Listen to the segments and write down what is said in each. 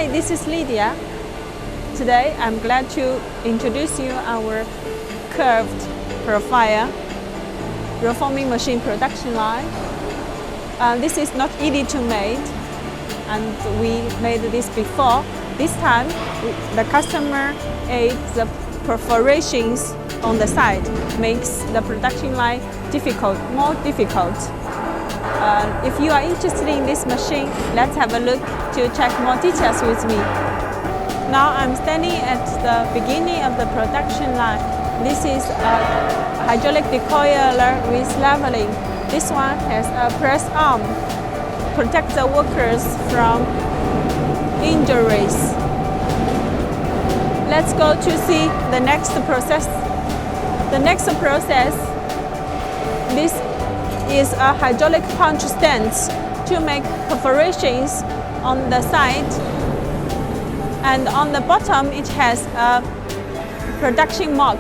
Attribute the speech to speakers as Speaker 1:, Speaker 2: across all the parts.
Speaker 1: Hi, this is Lydia. Today I'm glad to introduce you our curved profile reforming machine production line. This is not easy to make, and we made this before. This time the customer adds the perforations on the side, makes the production line more difficult. If you are interested in this machine, let's have a look to check more details with me. Now I'm standing at the beginning of the production line. This is a hydraulic decoiler with leveling. This one has a press arm, protects the workers from injuries. Let's go to see the next process. The next process, this is a hydraulic punch stand to make perforations on the side, and on the bottom it has a production mark.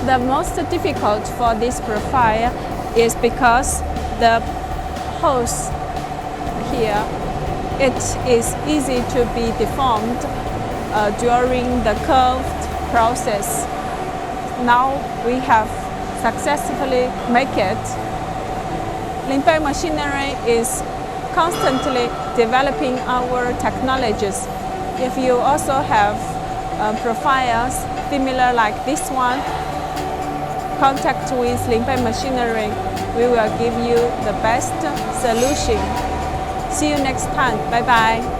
Speaker 1: The most difficult for this profile is because the holes here, it is easy to be deformed during the curved process. Now we have successfully made it. Linbay Machinery is constantly developing our technologies. If you also have profiles similar like this one, contact with Linbay Machinery. We will give you the best solution. See you next time. Bye bye.